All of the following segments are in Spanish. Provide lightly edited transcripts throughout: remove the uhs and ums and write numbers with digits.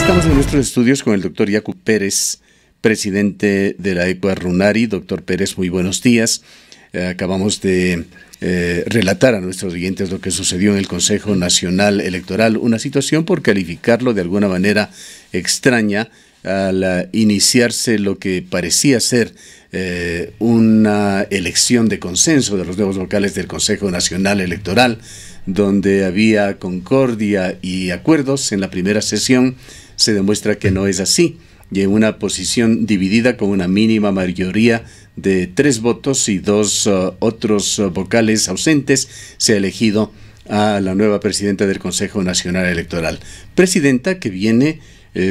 Estamos en nuestros estudios con el doctor Yacu Pérez, presidente de la ECUA RUNARI. Doctor Pérez, muy buenos días. Acabamos de relatar a nuestros oyentes lo que sucedió en el Consejo Nacional Electoral, una situación, por calificarlo de alguna manera extraña, al iniciarse lo que parecía ser una elección de consenso de los nuevos vocales del Consejo Nacional Electoral, donde había concordia y acuerdos. En la primera sesión se demuestra que no es así, y en una posición dividida con una mínima mayoría de 3 votos y 2 otros vocales ausentes, se ha elegido a la nueva presidenta del Consejo Nacional Electoral. Presidenta que viene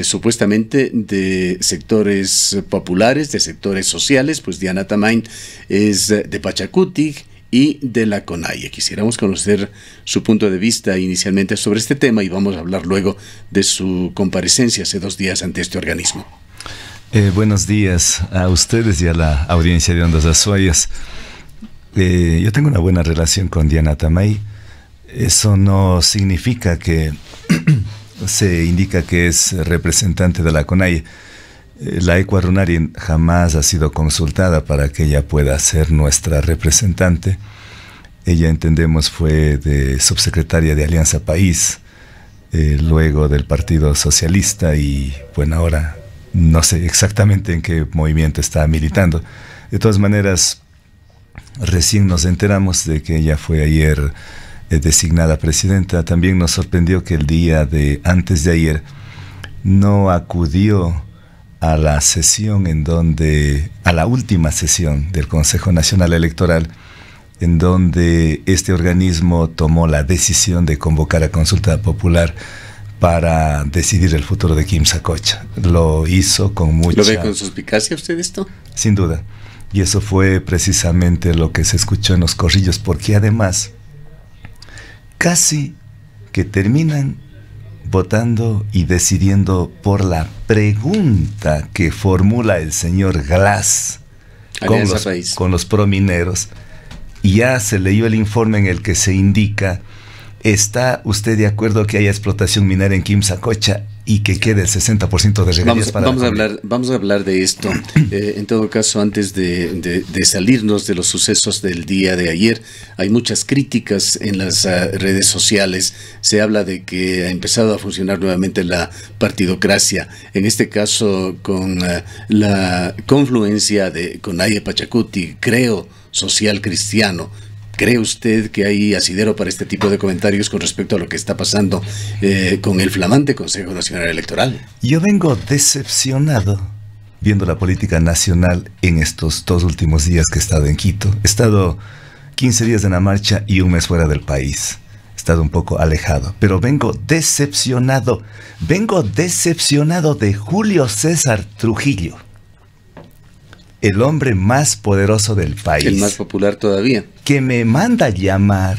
supuestamente de sectores populares, de sectores sociales, pues Diana Tamain es de Pachacuti y de la CONAIE. Quisiéramos conocer su punto de vista inicialmente sobre este tema, y vamos a hablar luego de su comparecencia hace 2 días ante este organismo. Buenos días a ustedes y a la audiencia de Ondas Azuayas. Yo tengo una buena relación con Diana Tamay. Eso no significa que se indica que es representante de la CONAIE. La ECUA RUNARI jamás ha sido consultada para que ella pueda ser nuestra representante. Ella, entendemos, fue de subsecretaria de Alianza País, luego del Partido Socialista, y bueno, ahora no sé exactamente en qué movimiento está militando. De todas maneras, recién nos enteramos de que ella fue ayer designada presidenta. También nos sorprendió que el día de antes de ayer no acudió a la sesión a la última sesión del Consejo Nacional Electoral, en donde este organismo tomó la decisión de convocar a consulta popular para decidir el futuro de Quimsacocha. Lo hizo con mucha... ¿Lo ve con suspicacia usted esto? Sin duda. Y eso fue precisamente lo que se escuchó en los corrillos, porque además casi que terminan votando y decidiendo por la pregunta que formula el señor Glass con los promineros. Y ya se leyó el informe en el que se indica: ¿está usted de acuerdo que haya explotación minera en Quimsacocha y que quede el 60% de regalías para vamos a hablar de esto. En todo caso, antes de salirnos de los sucesos del día de ayer, hay muchas críticas en las redes sociales. Se habla de que ha empezado a funcionar nuevamente la partidocracia, en este caso con la confluencia de CONAIE Pachacuti, Creo Social Cristiano. ¿Cree usted que hay asidero para este tipo de comentarios con respecto a lo que está pasando con el flamante Consejo Nacional Electoral? Yo vengo decepcionado viendo la política nacional en estos 2 últimos días que he estado en Quito. He estado 15 días en la marcha y 1 mes fuera del país. He estado un poco alejado, pero vengo decepcionado. Vengo decepcionado de Julio César Trujillo, el hombre más poderoso del país. El más popular todavía. Que me manda llamar.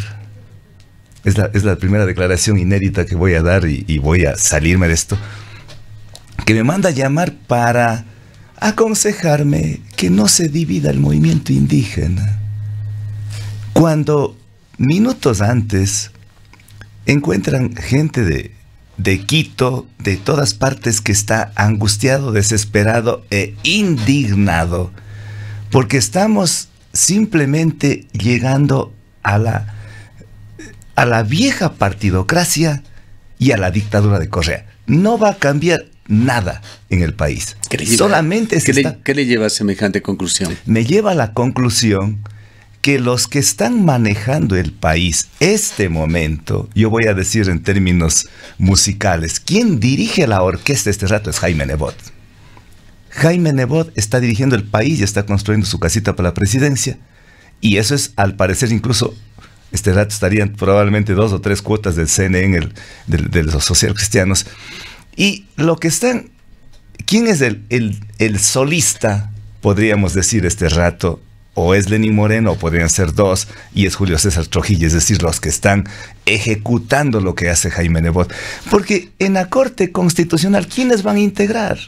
Es la primera declaración inédita que voy a dar, y voy a salirme de esto. Que me manda llamar para aconsejarme que no se divida el movimiento indígena, cuando minutos antes encuentran gente de Quito, de todas partes, que está angustiado, desesperado e indignado, porque estamos simplemente llegando a la vieja partidocracia y a la dictadura de Correa. No va a cambiar nada en el país. ¿Qué le lleva a semejante conclusión? Me lleva a la conclusión que los que están manejando el país este momento, yo voy a decir en términos musicales, quien dirige la orquesta este rato es Jaime Nebot. Jaime Nebot está dirigiendo el país y está construyendo su casita para la presidencia. Y eso es, al parecer, incluso este rato estarían probablemente 2 o 3 cuotas del CNE, de los socialcristianos. Y lo que están... ¿Quién es el solista, podríamos decir, este rato? O es Lenín Moreno, o podrían ser 2, y es Julio César Trujillo, es decir, los que están ejecutando lo que hace Jaime Nebot. Porque en la Corte Constitucional, ¿quiénes van a integrar?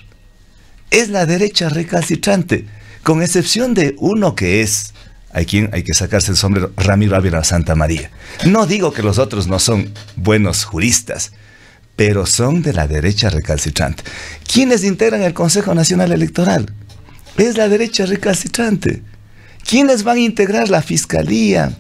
Es la derecha recalcitrante, con excepción de uno que es, hay que sacarse el sombrero, Ramiro Ávila Santamaría. No digo que los otros no son buenos juristas, pero son de la derecha recalcitrante. ¿Quiénes integran el Consejo Nacional Electoral? Es la derecha recalcitrante. ¿Quiénes van a integrar la Fiscalía,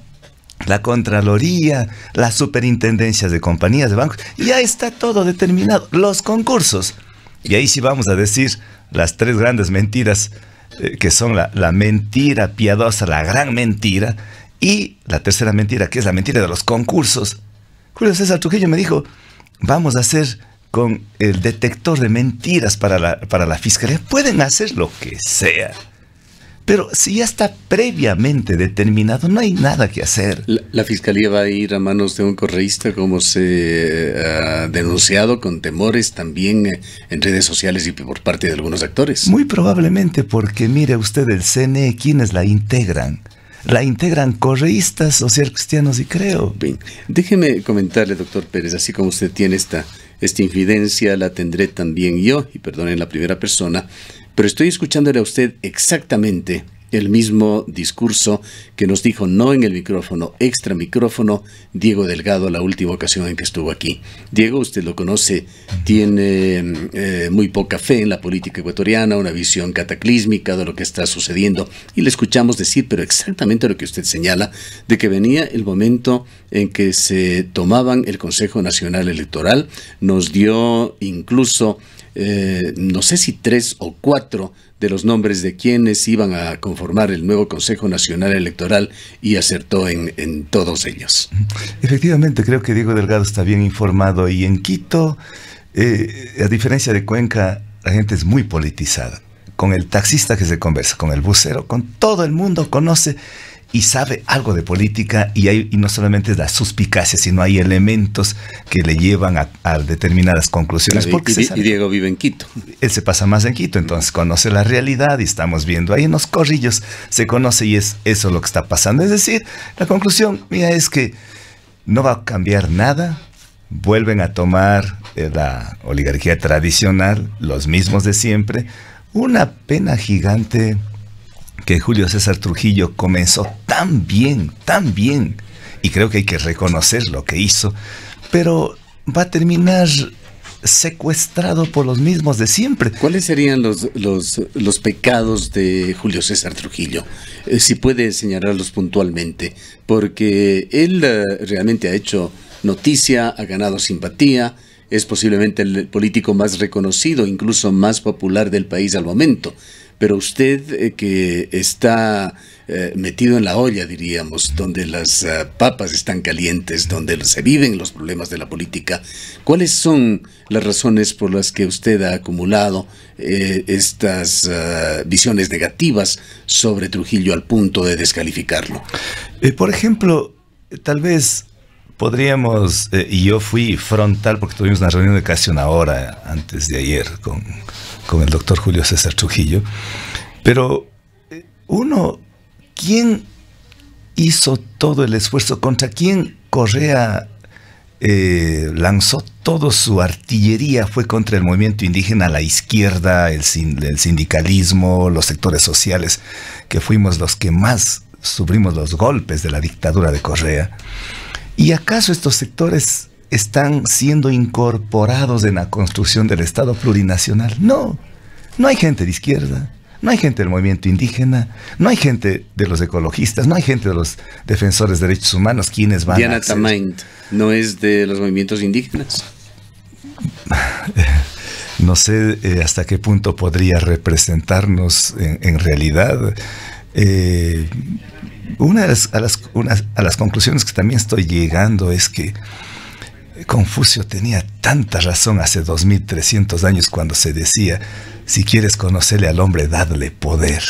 la Contraloría, las superintendencias de compañías de bancos? Ya está todo determinado. Los concursos. Y ahí sí vamos a decir las tres grandes mentiras, que son la mentira piadosa, la gran mentira, y la tercera mentira, que es la mentira de los concursos. Julio César Trujillo me dijo, vamos a hacer con el detector de mentiras para la Fiscalía. Pueden hacer lo que sea, pero si ya está previamente determinado, no hay nada que hacer. ¿La Fiscalía va a ir a manos de un correísta, como se ha denunciado, con temores también en redes sociales y por parte de algunos actores? Muy probablemente, porque mire usted, el CNE, ¿quiénes la integran? La integran correístas, socialcristianos y creo. Bien, déjeme comentarle, doctor Pérez, así como usted tiene esta infidencia, la tendré también yo, y perdone en la primera persona, pero estoy escuchándole a usted exactamente el mismo discurso que nos dijo no en el micrófono, extra micrófono, Diego Delgado la última ocasión en que estuvo aquí. Diego, usted lo conoce, tiene muy poca fe en la política ecuatoriana, una visión cataclísmica de lo que está sucediendo, y le escuchamos decir, pero exactamente lo que usted señala, de que venía el momento en que se tomaban el Consejo Nacional Electoral. Nos dio incluso no sé si 3 o 4 de los nombres de quienes iban a conformar el nuevo Consejo Nacional Electoral, y acertó en todos ellos. Efectivamente, creo que Diego Delgado está bien informado, y en Quito, a diferencia de Cuenca, la gente es muy politizada. Con el taxista que se conversa, con el busero, con todo el mundo conoce y sabe algo de política, y no solamente es la suspicacia, sino hay elementos que le llevan a determinadas conclusiones. Y Diego vive en Quito. Él se pasa más en Quito, entonces conoce la realidad, y estamos viendo ahí en los corrillos, se conoce, y es eso lo que está pasando. Es decir, la conclusión mía es que no va a cambiar nada, vuelven a tomar la oligarquía tradicional, los mismos de siempre. Una pena gigante que Julio César Trujillo comenzó tan bien, y creo que hay que reconocer lo que hizo, pero va a terminar secuestrado por los mismos de siempre. ¿Cuáles serían los pecados de Julio César Trujillo? Si puede señalarlos puntualmente, porque él realmente ha hecho noticia, ha ganado simpatía, es posiblemente el político más reconocido, incluso más popular del país al momento. Pero usted, que está metido en la olla, diríamos, donde las papas están calientes, donde se viven los problemas de la política, ¿cuáles son las razones por las que usted ha acumulado estas visiones negativas sobre Trujillo al punto de descalificarlo? Por ejemplo, tal vez podríamos, y yo fui frontal porque tuvimos una reunión de casi una hora antes de ayer con el doctor Julio César Trujillo, pero ¿quién hizo todo el esfuerzo? ¿Contra quién Correa lanzó toda su artillería? Fue contra el movimiento indígena, la izquierda, el sindicalismo, los sectores sociales, que fuimos los que más sufrimos los golpes de la dictadura de Correa. ¿Y acaso estos sectores están siendo incorporados en la construcción del Estado plurinacional? No, no hay gente de izquierda, no hay gente del movimiento indígena, no hay gente de los ecologistas, no hay gente de los defensores de derechos humanos. ¿Quiénes van Diana Tamain no es de los movimientos indígenas? No sé hasta qué punto podría representarnos en realidad. Una de las conclusiones que también estoy llegando es que Confucio tenía tanta razón hace 2300 años cuando se decía: si quieres conocerle al hombre, dadle poder.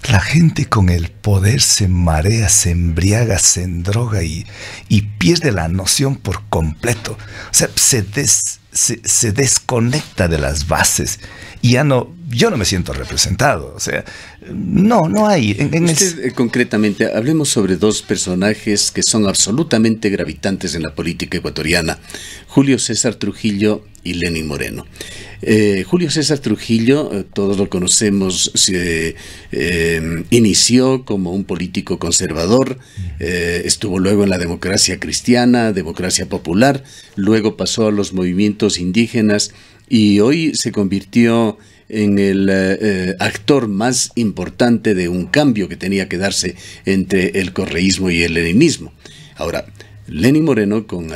La gente con el poder se marea, se embriaga, se endroga y pierde la noción por completo. O sea, se desconecta de las bases, y yo no me siento representado. O sea, no hay. Usted, concretamente, hablemos sobre dos personajes que son absolutamente gravitantes en la política ecuatoriana. Julio César Trujillo y Lenín Moreno. Julio César Trujillo, todos lo conocemos, se inició como un político conservador, estuvo luego en la democracia cristiana, democracia popular, luego pasó a los movimientos indígenas y hoy se convirtió en el actor más importante de un cambio que tenía que darse entre el correísmo y el leninismo. Ahora, Lenín Moreno, con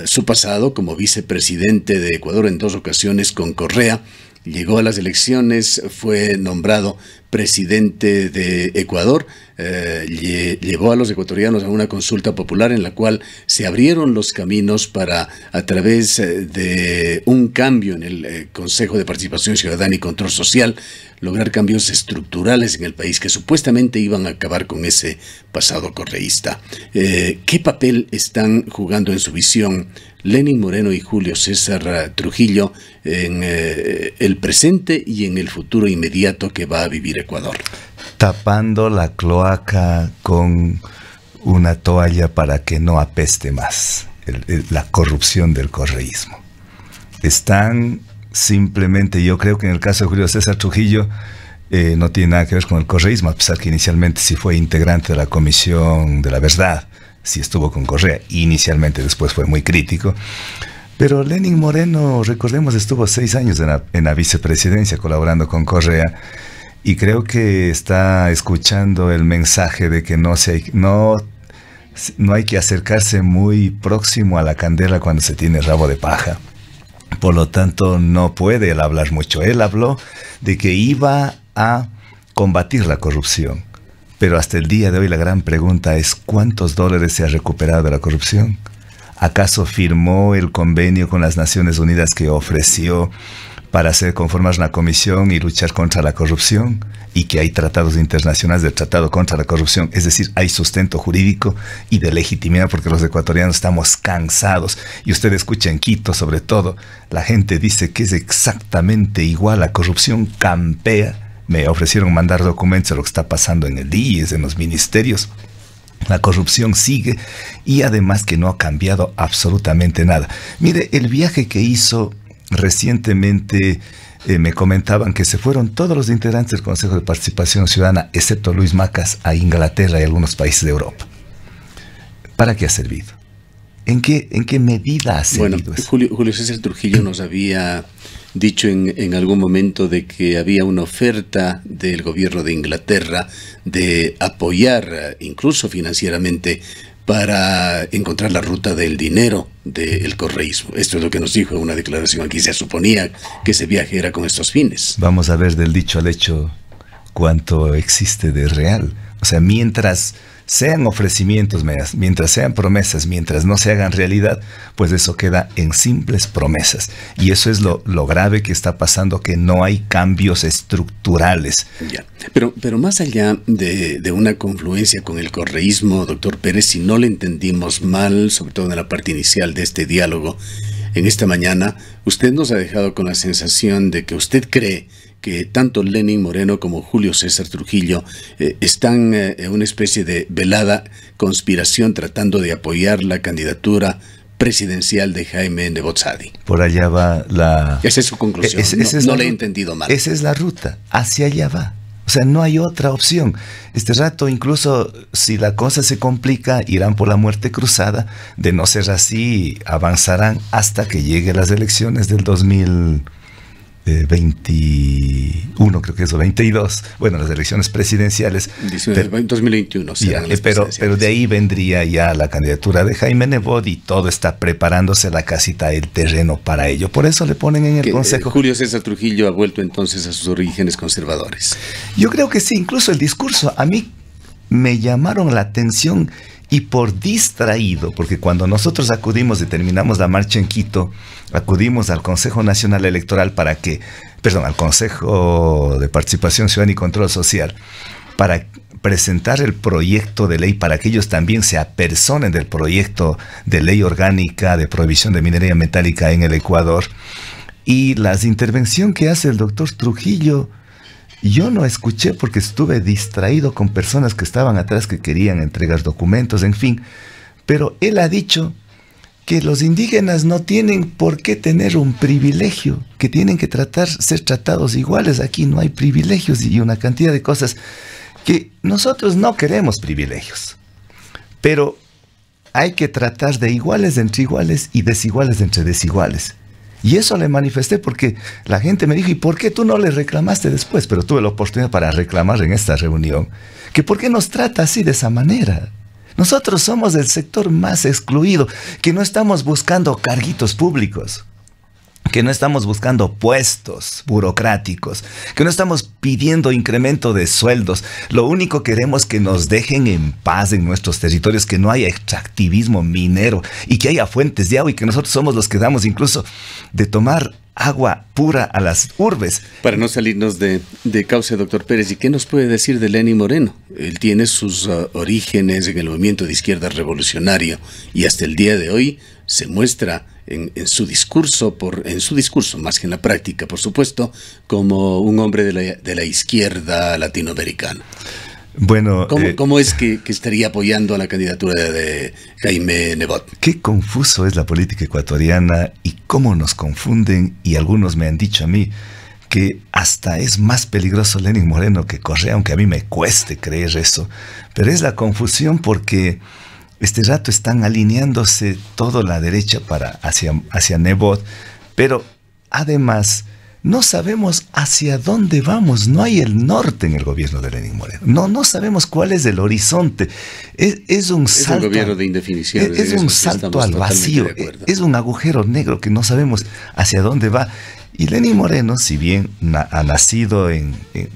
su pasado como vicepresidente de Ecuador en 2 ocasiones con Correa, llegó a las elecciones, fue nombrado presidente de Ecuador, llevó a los ecuatorianos a una consulta popular en la cual se abrieron los caminos para, a través de un cambio en el Consejo de Participación Ciudadana y Control Social, lograr cambios estructurales en el país que supuestamente iban a acabar con ese pasado correísta. ¿Qué papel están jugando en su visión Lenín Moreno y Julio César Trujillo en el presente y en el futuro inmediato que va a vivir Ecuador? Tapando la cloaca con una toalla para que no apeste más la corrupción del correísmo. Están simplemente, yo creo que en el caso de Julio César Trujillo no tiene nada que ver con el correísmo, a pesar que inicialmente sí fue integrante de la Comisión de la Verdad, sí estuvo con Correa, inicialmente, después fue muy crítico. Pero Lenín Moreno, recordemos, estuvo 6 años en la vicepresidencia colaborando con Correa, y creo que está escuchando el mensaje de que no hay que acercarse muy próximo a la candela cuando se tiene rabo de paja. Por lo tanto, no puede él hablar mucho. Él habló de que iba a combatir la corrupción. Pero hasta el día de hoy la gran pregunta es ¿cuántos dólares se ha recuperado de la corrupción? ¿Acaso firmó el convenio con las Naciones Unidas que ofreció para conformar una comisión y luchar contra la corrupción? Y que hay tratados internacionales del Tratado contra la Corrupción. Es decir, hay sustento jurídico y de legitimidad, porque los ecuatorianos estamos cansados. Y usted escucha en Quito, sobre todo, la gente dice que es exactamente igual. La corrupción campea. Me ofrecieron mandar documentos de lo que está pasando en el IES, en los ministerios. La corrupción sigue y además que no ha cambiado absolutamente nada. Mire, el viaje que hizo recientemente, me comentaban que se fueron todos los integrantes del Consejo de Participación Ciudadana, excepto Luis Macas, a Inglaterra y algunos países de Europa. ¿Para qué ha servido? ¿En qué medida ha servido eso? Julio César Trujillo nos había dicho en algún momento de que había una oferta del gobierno de Inglaterra de apoyar incluso financieramente para encontrar la ruta del dinero del correísmo. Esto es lo que nos dijo en una declaración. Aquí se suponía que ese viaje era con estos fines. Vamos a ver del dicho al hecho cuánto existe de real. O sea, mientras sean ofrecimientos, mientras sean promesas, mientras no se hagan realidad, pues eso queda en simples promesas. Y eso es lo grave que está pasando, que no hay cambios estructurales. Ya. Pero más allá de una confluencia con el correísmo, doctor Pérez, si no le entendimos mal, sobre todo en la parte inicial de este diálogo, en esta mañana, usted nos ha dejado con la sensación de que usted cree que tanto Lenín Moreno como Julio César Trujillo están en una especie de velada conspiración tratando de apoyar la candidatura presidencial de Jaime Nebot Sadi. Por allá va la... Esa es su conclusión. No le he entendido mal. Esa es la ruta. Hacia allá va. O sea, no hay otra opción. Este rato, incluso si la cosa se complica, irán por la muerte cruzada. De no ser así, avanzarán hasta que lleguen las elecciones del 2021, creo que es, o 22. Bueno, las elecciones presidenciales. 2021. Pero de ahí vendría ya la candidatura de Jaime Nebot y todo está preparándose la casita, el terreno para ello. Por eso le ponen en el Consejo. Julio César Trujillo ha vuelto entonces a sus orígenes conservadores. Yo creo que sí, incluso el discurso a mí me llamaron la atención y por distraído, porque cuando nosotros acudimos y terminamos la marcha en Quito, acudimos al Consejo Nacional Electoral al Consejo de Participación Ciudadana y Control Social, para presentar el proyecto de ley para que ellos también se apersonen del proyecto de ley orgánica de prohibición de minería metálica en el Ecuador. Y la intervención que hace el doctor Trujillo, yo no escuché porque estuve distraído con personas que estaban atrás que querían entregar documentos, en fin. Pero él ha dicho que los indígenas no tienen por qué tener un privilegio, que tienen que ser tratados iguales. Aquí no hay privilegios y una cantidad de cosas que nosotros no queremos privilegios. Pero hay que tratar de iguales entre iguales y desiguales entre desiguales. Y eso le manifesté porque la gente me dijo, ¿y por qué tú no le reclamaste después? Pero tuve la oportunidad para reclamar en esta reunión, que ¿por qué nos trata así de esa manera? Nosotros somos el sector más excluido, que no estamos buscando carguitos públicos, que no estamos buscando puestos burocráticos, que no estamos pidiendo incremento de sueldos. Lo único que queremos es que nos dejen en paz en nuestros territorios, que no haya extractivismo minero y que haya fuentes de agua y que nosotros somos los que damos incluso de tomar agua pura a las urbes. Para no salirnos de cauce, doctor Pérez, ¿y qué nos puede decir de Lenín Moreno? Él tiene sus orígenes en el movimiento de izquierda revolucionario y hasta el día de hoy se muestra en su discurso, más que en la práctica, por supuesto, como un hombre de la izquierda latinoamericana. Bueno, ¿Cómo es que estaría apoyando a la candidatura de Jaime Nebot? Qué confuso es la política ecuatoriana y cómo nos confunden, y algunos me han dicho a mí que hasta es más peligroso Lenín Moreno que Correa, aunque a mí me cueste creer eso. Pero es la confusión porque este rato están alineándose toda la derecha hacia Nebot, pero además no sabemos hacia dónde vamos. No hay el norte en el gobierno de Lenín Moreno. No sabemos cuál es el horizonte. Es un salto. Es un gobierno de indefinición. Es un salto al vacío. Es un agujero negro que no sabemos hacia dónde va. Y Lenín Moreno, si bien ha nacido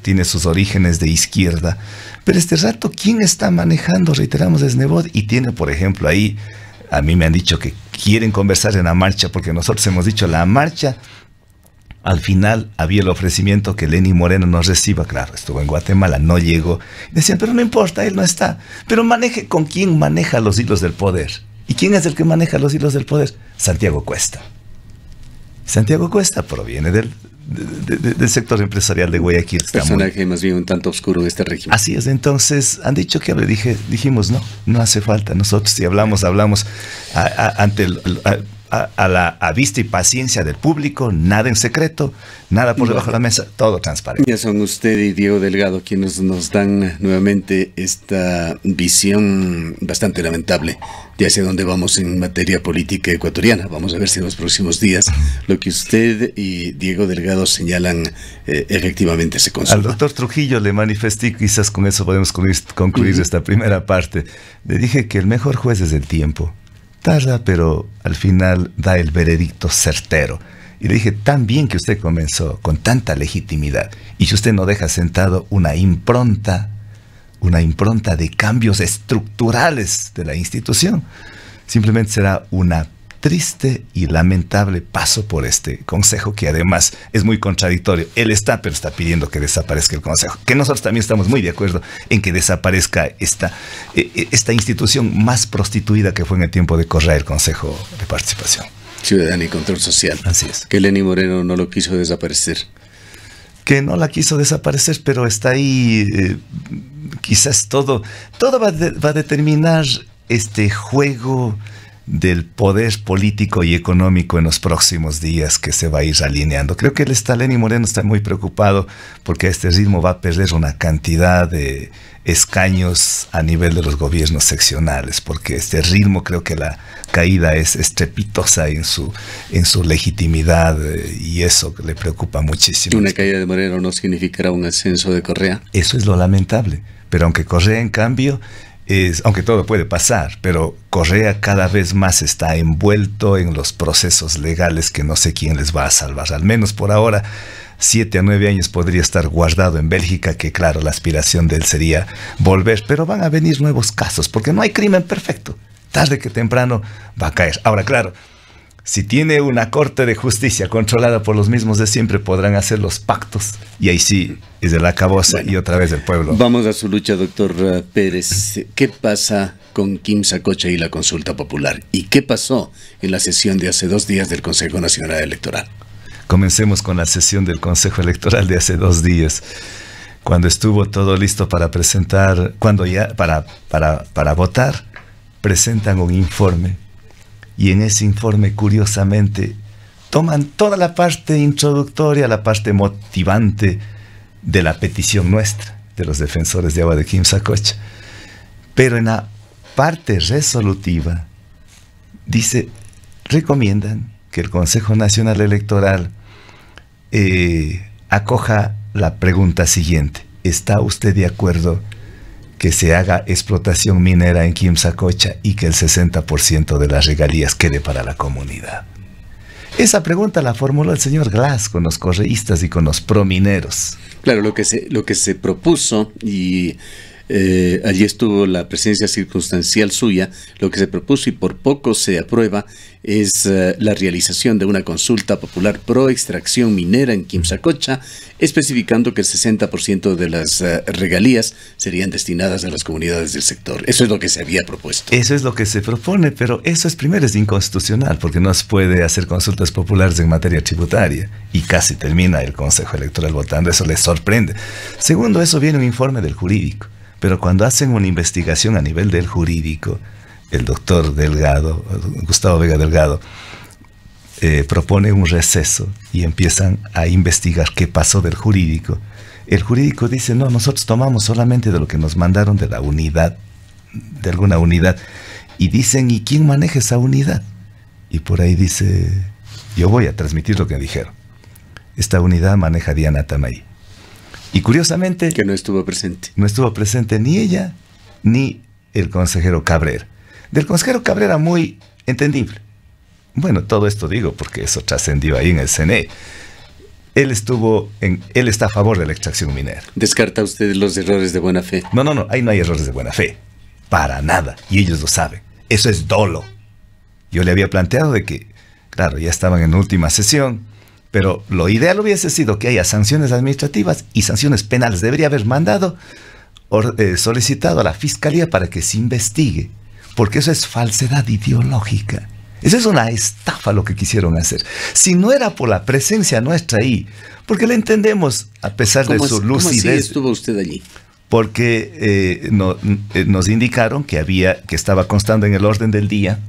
tiene sus orígenes de izquierda, pero este rato, ¿quién está manejando? Reiteramos, es Nebot, y tiene, por ejemplo, ahí, a mí me han dicho que quieren conversar en la marcha, porque nosotros hemos dicho, la marcha, al final había el ofrecimiento que Lenín Moreno nos reciba. Claro, estuvo en Guatemala, no llegó. Decían, pero no importa, él no está. Pero maneje con quién maneja los hilos del poder. ¿Y quién es el que maneja los hilos del poder? Santiago Cuesta. Santiago Cuesta proviene del sector empresarial de Guayaquil. Personaje más bien un tanto oscuro de este régimen. Así es, entonces han dicho que dijimos, no hace falta. Nosotros si hablamos ante a vista y paciencia del público, nada en secreto, nada por debajo de la mesa, todo transparente. Ya son usted y Diego Delgado quienes nos dan nuevamente esta visión bastante lamentable de hacia dónde vamos en materia política ecuatoriana. Vamos a ver si en los próximos días lo que usted y Diego Delgado señalan efectivamente se consuma. Al doctor Trujillo le manifesté, quizás con eso podemos concluir esta primera parte. Le dije que el mejor juez es el tiempo. Tarda, pero al final da el veredicto certero. Y le dije, tan bien que usted comenzó con tanta legitimidad, y si usted no deja sentado una impronta de cambios estructurales de la institución, simplemente será una triste y lamentable paso por este consejo, que además es muy contradictorio. Él está pidiendo que desaparezca el consejo, que nosotros también estamos muy de acuerdo en que desaparezca esta institución más prostituida que fue en el tiempo de Correa, el Consejo de Participación Ciudadana y Control Social. Así es. Que Lenín Moreno no lo quiso desaparecer. Que no la quiso desaparecer, pero está ahí. Quizás todo va a determinar este juego del poder político y económico en los próximos días, que se va a ir alineando. Creo que Lenín Moreno está muy preocupado porque a este ritmo va a perder una cantidad de escaños a nivel de los gobiernos seccionales, porque este ritmo, creo que la caída es estrepitosa en su legitimidad, y eso le preocupa muchísimo. ¿Una caída de Moreno no significará un ascenso de Correa? Eso es lo lamentable, pero aunque Correa, en cambio, aunque todo puede pasar, pero Correa cada vez más está envuelto en los procesos legales que no sé quién les va a salvar. Al menos por ahora, 7 a 9 años podría estar guardado en Bélgica, que claro, la aspiración de él sería volver, pero van a venir nuevos casos, porque no hay crimen perfecto. Tarde que temprano va a caer. Ahora, claro, si tiene una corte de justicia controlada por los mismos de siempre, podrán hacer los pactos, y ahí sí es de la caboza, y otra vez el pueblo. Vamos a su lucha, doctor Pérez. ¿Qué pasa con Kim Sacocha y la consulta popular? ¿Y qué pasó en la sesión de hace 2 días del Consejo Nacional Electoral? Comencemos con la sesión del Consejo Electoral de hace 2 días, cuando estuvo todo listo para presentar, para votar, presentan un informe y en ese informe, curiosamente, toman toda la parte introductoria, la parte motivante de la petición nuestra, de los defensores de agua de Quimsacocha. Pero en la parte resolutiva, dice, recomiendan que el Consejo Nacional Electoral acoja la pregunta siguiente: ¿está usted de acuerdo que se haga explotación minera en Quimsacocha y que el 60% de las regalías quede para la comunidad? Esa pregunta la formuló el señor Glass con los correístas y con los promineros. Claro, lo que se propuso, y allí estuvo la presencia circunstancial suya, lo que se propuso y por poco se aprueba es la realización de una consulta popular pro extracción minera en Quimsacocha, especificando que el 60% de las regalías serían destinadas a las comunidades del sector. Eso es lo que se había propuesto. Eso es lo que se propone, pero eso primero es inconstitucional, porque no se puede hacer consultas populares en materia tributaria, y casi termina el Consejo Electoral votando. Eso les sorprende. Segundo, eso viene un informe del jurídico, pero cuando hacen una investigación a nivel del jurídico, el doctor Delgado, Gustavo Vega Delgado, propone un receso y empiezan a investigar qué pasó del jurídico. El jurídico dice, no, nosotros tomamos solamente de lo que nos mandaron de la unidad, de alguna unidad. Y dicen, ¿y quién maneja esa unidad? Y por ahí dice, yo voy a transmitir lo que dijeron. Esta unidad maneja Diana Tamay. Y curiosamente... que no estuvo presente. No estuvo presente ni ella, ni el consejero Cabrera. Del consejero Cabrera muy entendible. Bueno, todo esto digo porque eso trascendió ahí en el CNE. Él está a favor de la extracción minera. ¿Descarta usted los errores de buena fe? No, ahí no hay errores de buena fe. Para nada. Y ellos lo saben. Eso es dolo. Yo le había planteado de que, claro, ya estaban en última sesión, pero lo ideal hubiese sido que haya sanciones administrativas y sanciones penales. Debería haber solicitado a la Fiscalía para que se investigue, porque eso es falsedad ideológica. Eso es una estafa lo que quisieron hacer. Si no era por la presencia nuestra ahí, porque le entendemos a pesar de su lucidez. ¿Cómo así estuvo usted allí? Porque nos indicaron que estaba constando en el orden del día.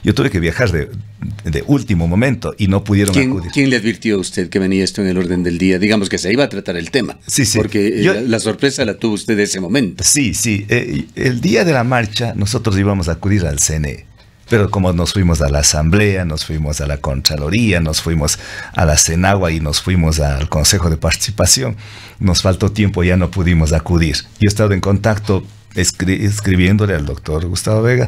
Yo tuve que viajar de último momento y no pudieron acudir. ¿Quién le advirtió a usted que venía esto en el orden del día? Digamos que se iba a tratar el tema. Sí. Porque la sorpresa la tuvo usted de ese momento. Sí. El día de la marcha nosotros íbamos a acudir al CNE. Pero como nos fuimos a la Asamblea, nos fuimos a la Contraloría, nos fuimos a la Senagua y nos fuimos al Consejo de Participación, nos faltó tiempo, ya no pudimos acudir. Yo he estado en contacto escribiéndole al doctor Gustavo Vega.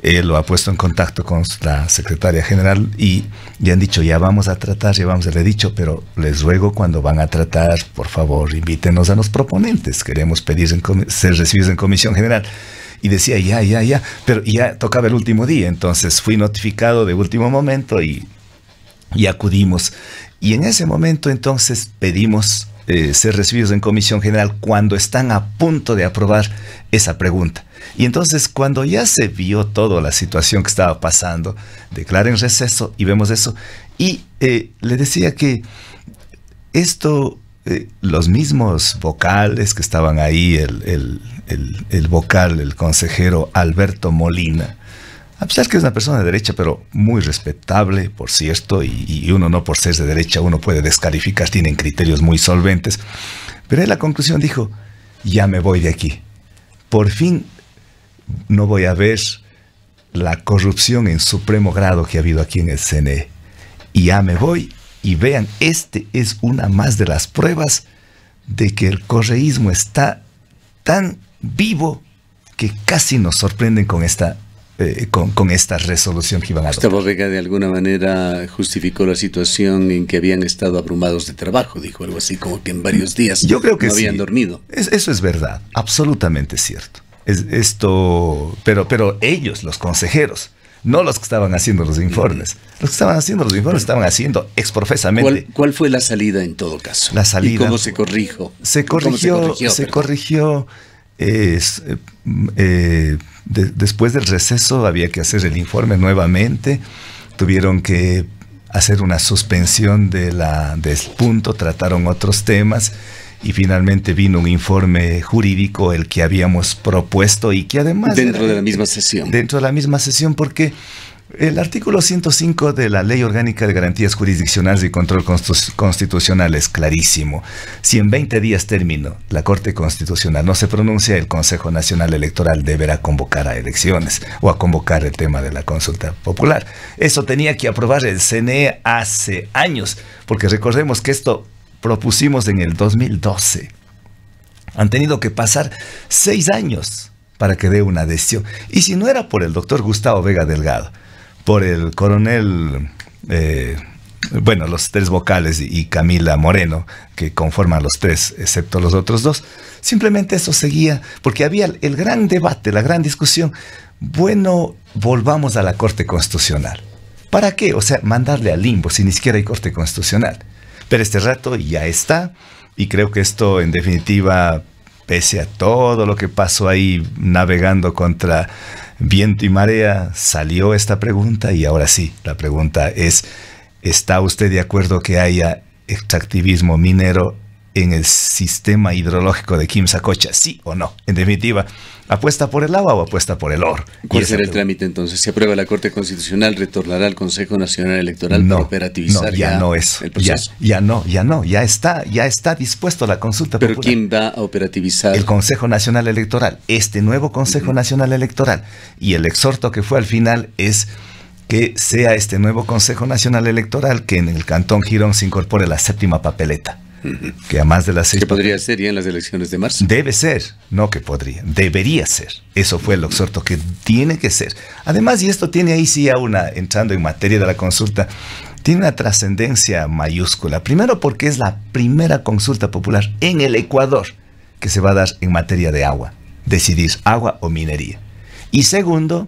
Él lo ha puesto en contacto con la secretaria general y le han dicho, ya vamos a tratar, le he dicho, pero les ruego cuando van a tratar, por favor, invítenos a los proponentes. Queremos pedir ser recibidos en comisión general. Y decía, ya, pero ya tocaba el último día, entonces fui notificado de último momento y acudimos. Y en ese momento entonces pedimos ser recibidos en comisión general cuando están a punto de aprobar esa pregunta. Y entonces cuando ya se vio toda la situación que estaba pasando, declaren receso y vemos eso. Y le decía que esto, los mismos vocales que estaban ahí, el vocal, el consejero Alberto Molina, a pesar que es una persona de derecha, pero muy respetable, por cierto, y uno no por ser de derecha, uno puede descalificar, tienen criterios muy solventes, pero en la conclusión dijo, ya me voy de aquí, por fin no voy a ver la corrupción en supremo grado que ha habido aquí en el CNE, y ya me voy, y vean, este es una más de las pruebas de que el correísmo está tan vivo que casi nos sorprenden con esta resolución que iban a adoptar. Gustavo Vega de alguna manera justificó la situación en que habían estado abrumados de trabajo, dijo algo así como que en varios días yo creo que no habían dormido. Eso es verdad, absolutamente cierto. Pero ellos, los consejeros, no los que estaban haciendo los informes. Los que estaban haciendo los informes estaban haciendo exprofesamente. ¿Cuál fue la salida en todo caso? La salida. ¿Y cómo se corrigió? Se corrigió. Después del receso había que hacer el informe nuevamente. Tuvieron que hacer una suspensión del punto, trataron otros temas y finalmente vino un informe jurídico, el que habíamos propuesto y que además... Dentro de la misma sesión. Dentro de la misma sesión, porque el artículo 105 de la Ley Orgánica de Garantías Jurisdiccionales y Control Constitucional es clarísimo. Si en 20 días término la Corte Constitucional no se pronuncia, el Consejo Nacional Electoral deberá convocar a elecciones o a convocar el tema de la consulta popular. Eso tenía que aprobar el CNE hace años, porque recordemos que esto propusimos en el 2012. Han tenido que pasar 6 años para que dé una decisión. Y si no era por el doctor Gustavo Vega Delgado, por el coronel, los 3 vocales y Camila Moreno, que conforman los 3, excepto los otros 2, simplemente eso seguía, porque había el gran debate, la gran discusión. Bueno, volvamos a la Corte Constitucional. ¿Para qué? O sea, mandarle al limbo si ni siquiera hay Corte Constitucional. Pero este rato ya está, y creo que esto, en definitiva, pese a todo lo que pasó ahí navegando contra viento y marea, salió esta pregunta, y ahora sí, la pregunta es: ¿está usted de acuerdo que haya extractivismo minero en el sistema hidrológico de Quimsacocha? ¿Sí o no? En definitiva, ¿apuesta por el agua o apuesta por el oro? ¿Cuál será el trámite entonces? ¿Se aprueba la Corte Constitucional, retornará al Consejo Nacional Electoral para operativizar el proceso? Ya está dispuesto la consulta popular. ¿Pero quién va a operativizar? El Consejo Nacional Electoral, este nuevo Consejo Nacional Electoral. Y el exhorto que fue al final es que sea este nuevo Consejo Nacional Electoral que en el Cantón Girón se incorpore la 7ª papeleta. Que a más de las 6... ¿Que podría ser ya en las elecciones de marzo? Debe ser, no que podría, debería ser. Eso fue el exhorto, que tiene que ser. Además, y esto tiene ahí sí entrando en materia de la consulta, tiene una trascendencia mayúscula. Primero, porque es la primera consulta popular en el Ecuador que se va a dar en materia de agua. Decidir agua o minería. Y segundo,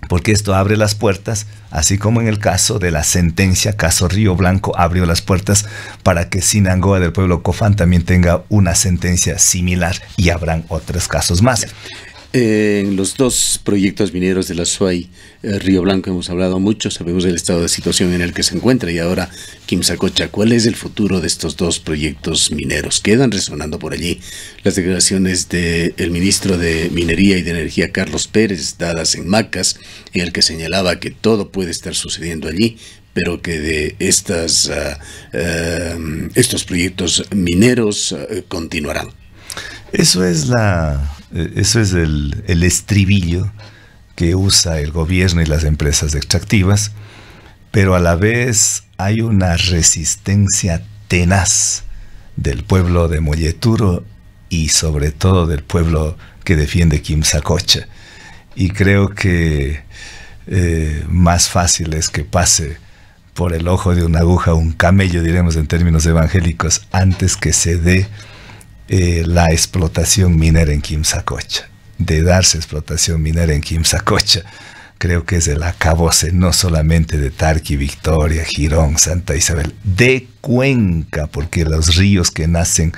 porque esto abre las puertas, así como en el caso de la sentencia, caso Río Blanco, abrió las puertas para que Sinangoa del pueblo Cofán también tenga una sentencia similar, y habrán otros casos más. En los 2 proyectos mineros de la SUAY, Río Blanco, hemos hablado mucho, sabemos del estado de situación en el que se encuentra, y ahora Quimsacocha. ¿Cuál es el futuro de estos 2 proyectos mineros? Quedan resonando por allí las declaraciones del ministro de Minería y de Energía, Carlos Pérez, dadas en Macas, en el que señalaba que todo puede estar sucediendo allí, pero que de estos proyectos mineros continuarán. Eso es el estribillo que usa el gobierno y las empresas extractivas, pero a la vez hay una resistencia tenaz del pueblo de Molleturo y sobre todo del pueblo que defiende Quimsacocha. Y creo que más fácil es que pase por el ojo de una aguja un camello, diremos en términos evangélicos, antes que se dé la explotación minera en Quimsacocha. De darse explotación minera en Quimsacocha, creo que es el acabose no solamente de Tarqui, Victoria, Girón, Santa Isabel, de Cuenca, porque los ríos que nacen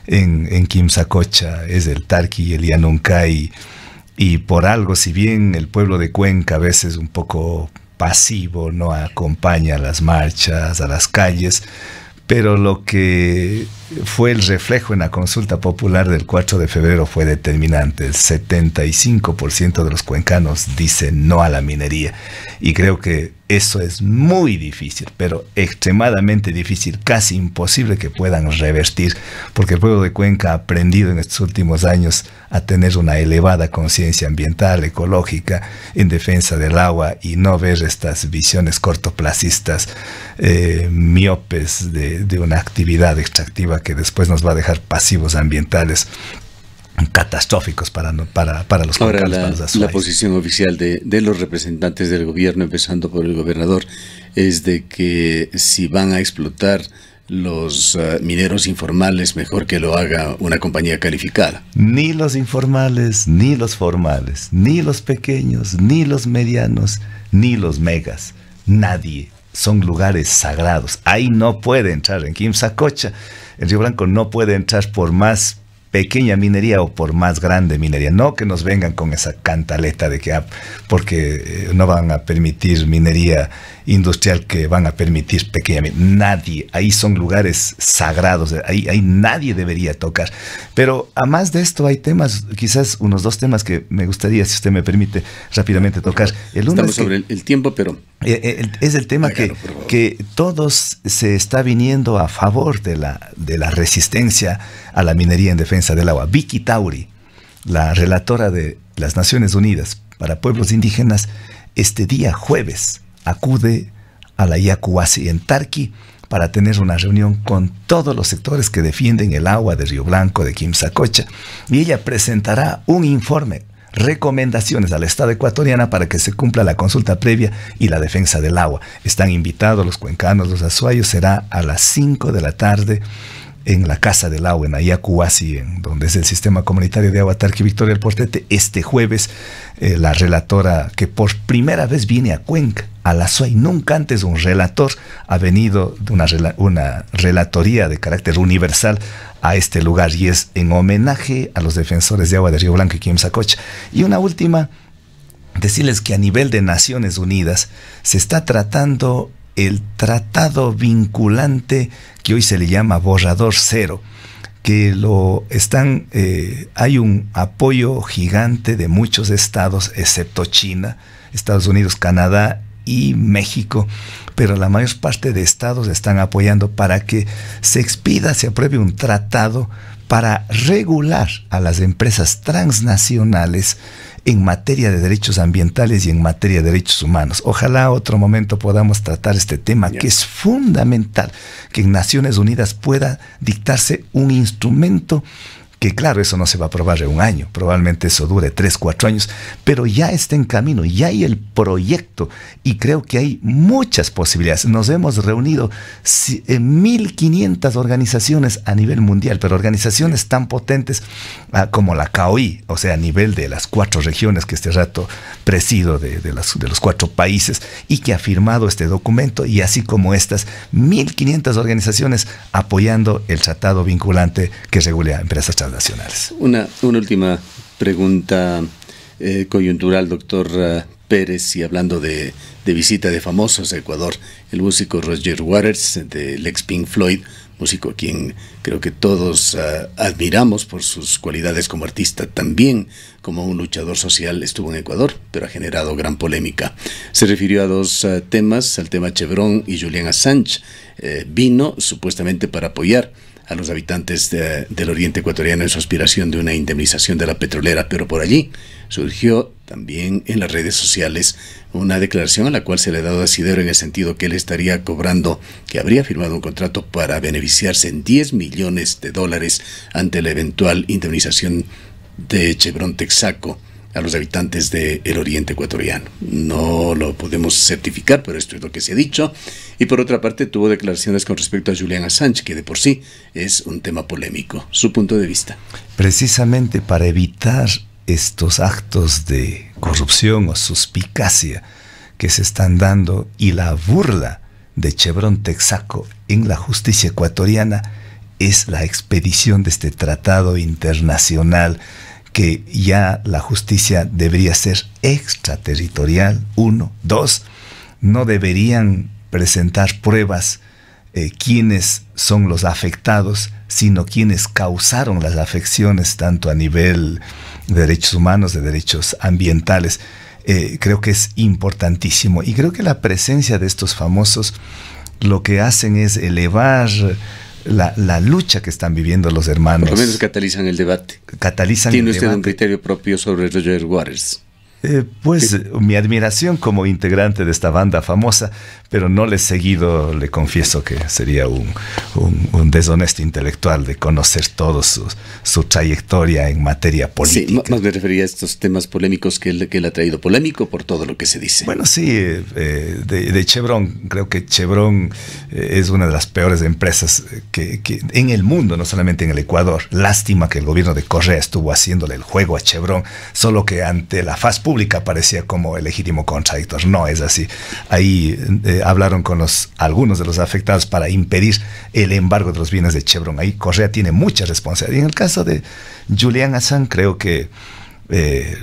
en Quimsacocha es el Tarqui y el Yanuncay, y por algo, si bien el pueblo de Cuenca a veces un poco pasivo, no acompaña a las marchas, a las calles, pero lo que fue el reflejo en la consulta popular del 4 de febrero fue determinante. El 75% de los cuencanos dicen no a la minería. Y creo que eso es muy difícil, pero extremadamente difícil, casi imposible que puedan revertir, porque el pueblo de Cuenca ha aprendido en estos últimos años a tener una elevada conciencia ambiental, ecológica, en defensa del agua, y no ver estas visiones cortoplacistas, miopes de una actividad extractiva que después nos va a dejar pasivos ambientales catastróficos para los cuencanos. Ahora, la posición oficial de los representantes del gobierno, empezando por el gobernador, es de que si van a explotar los mineros informales, mejor que lo haga una compañía calificada. Ni los informales, ni los formales, ni los pequeños, ni los medianos, ni los megas. Nadie. Son lugares sagrados. Ahí no puede entrar. En Quimsacocha, el Río Blanco no puede entrar por más pequeña minería o por más grande minería. No que nos vengan con esa cantaleta de que porque no van a permitir minería industrial, que van a permitir pequeña minería. Nadie, ahí son lugares sagrados, ahí nadie debería tocar. Pero a más de esto hay temas, quizás unos 2 temas que me gustaría, si usted me permite, rápidamente tocar. El uno estamos sobre el tiempo, pero... Es el tema que todos se está viniendo a favor de la resistencia a la minería en defensa del agua. Vicky Tauri, la relatora de las Naciones Unidas para Pueblos Indígenas, este día jueves acude a la Yacuasi en Tarqui para tener una reunión con todos los sectores que defienden el agua de Río Blanco, de Quimsacocha, y ella presentará un informe, recomendaciones al Estado ecuatoriano para que se cumpla la consulta previa y la defensa del agua. Están invitados los cuencanos, los azuayos. Será a las 5 de la tarde en la Casa del Agua, en Ayacuasi, donde es el Sistema Comunitario de Agua Tarqui Victoria del Portete. Este jueves, la relatora, que por primera vez viene a Cuenca, a la SUAY, nunca antes un relator ha venido de una relatoría de carácter universal a este lugar, y es en homenaje a los defensores de agua de Río Blanco y Quimsacocha. Y una última, decirles que a nivel de Naciones Unidas se está tratando el tratado vinculante que hoy se le llama borrador cero, que hay un apoyo gigante de muchos estados, excepto China, Estados Unidos, Canadá y México, pero la mayor parte de estados están apoyando para que se expida, se apruebe un tratado para regular a las empresas transnacionales en materia de derechos ambientales y en materia de derechos humanos. Ojalá otro momento podamos tratar este tema, que es fundamental, que en Naciones Unidas pueda dictarse un instrumento que, claro, eso no se va a aprobar en un año, probablemente eso dure 3, 4 años, pero ya está en camino, ya hay el proyecto, y creo que hay muchas posibilidades. Nos hemos reunido en 1.500 organizaciones a nivel mundial, pero organizaciones tan potentes como la CAOI, o sea, a nivel de las 4 regiones que este rato presido de los 4 países, y que ha firmado este documento, y así como estas 1.500 organizaciones apoyando el tratado vinculante que regula a empresas transnacionales. Una última pregunta coyuntural, doctor Pérez, y hablando de visita de famosos a Ecuador, el músico Roger Waters, del ex Pink Floyd, músico a quien creo que todos admiramos por sus cualidades como artista, también como un luchador social, estuvo en Ecuador, pero ha generado gran polémica. Se refirió a 2 temas, al tema Chevron y Julian Assange. Vino supuestamente para apoyar a los habitantes del oriente ecuatoriano en su aspiración de una indemnización de la petrolera, pero por allí surgió también en las redes sociales una declaración a la cual se le ha dado asidero en el sentido que él estaría cobrando, que habría firmado un contrato para beneficiarse en $10 millones ante la eventual indemnización de Chevron Texaco a los habitantes del oriente ecuatoriano. No lo podemos certificar, pero esto es lo que se ha dicho. Y por otra parte tuvo declaraciones con respecto a Julian Assange, que de por sí es un tema polémico. Su punto de vista. Precisamente para evitar estos actos de corrupción o suspicacia que se están dando y la burla de Chevron Texaco en la justicia ecuatoriana, es la expedición de este tratado internacional, que ya la justicia debería ser extraterritorial, 1. 2, no deberían presentar pruebas quiénes son los afectados, sino quienes causaron las afecciones, tanto a nivel de derechos humanos, de derechos ambientales. Creo que es importantísimo, y creo que la presencia de estos famosos lo que hacen es elevar la lucha que están viviendo los hermanos. Por lo menos catalizan el debate. ¿Tiene usted un criterio propio sobre Roger Waters? Mi admiración como integrante de esta banda famosa, pero no le he seguido, le confieso que sería un deshonesto intelectual de conocer todo su trayectoria en materia política. Sí, más me refería a estos temas polémicos que él ha traído. Polémico por todo lo que se dice. Bueno, sí, de Chevron, creo que Chevron es una de las peores empresas que en el mundo, no solamente en el Ecuador. Lástima que el gobierno de Correa estuvo haciéndole el juego a Chevron, solo que ante la faz pública pública parecía como el legítimo contradictor. No es así. Ahí hablaron con algunos de los afectados para impedir el embargo de los bienes de Chevron. Ahí Correa tiene mucha responsabilidad. Y en el caso de Julián Assange, creo que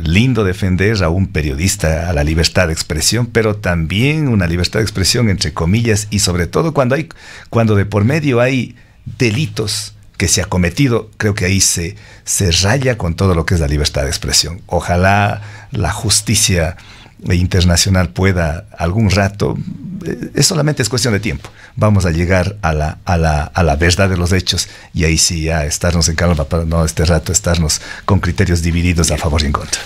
lindo defender a un periodista, a la libertad de expresión, pero también una libertad de expresión entre comillas, y sobre todo cuando de por medio hay delitos que se ha cometido, creo que ahí se raya con todo lo que es la libertad de expresión. Ojalá la justicia internacional pueda algún rato, solamente es cuestión de tiempo, vamos a llegar a la verdad de los hechos, y ahí sí ya estarnos en calma para no este rato estarnos con criterios divididos a favor y en contra.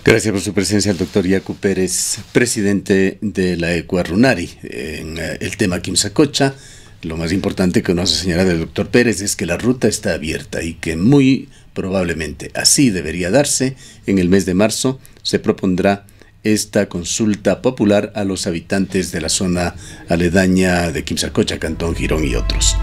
Gracias por su presencia, el doctor Yacu Pérez, presidente de la ECUA Runari. En el tema Quimsacocha, lo más importante que nos ha señalado el doctor Pérez es que la ruta está abierta y que muy probablemente así debería darse. En el mes de marzo se propondrá esta consulta popular a los habitantes de la zona aledaña de Quimsacocha, Cantón Girón y otros.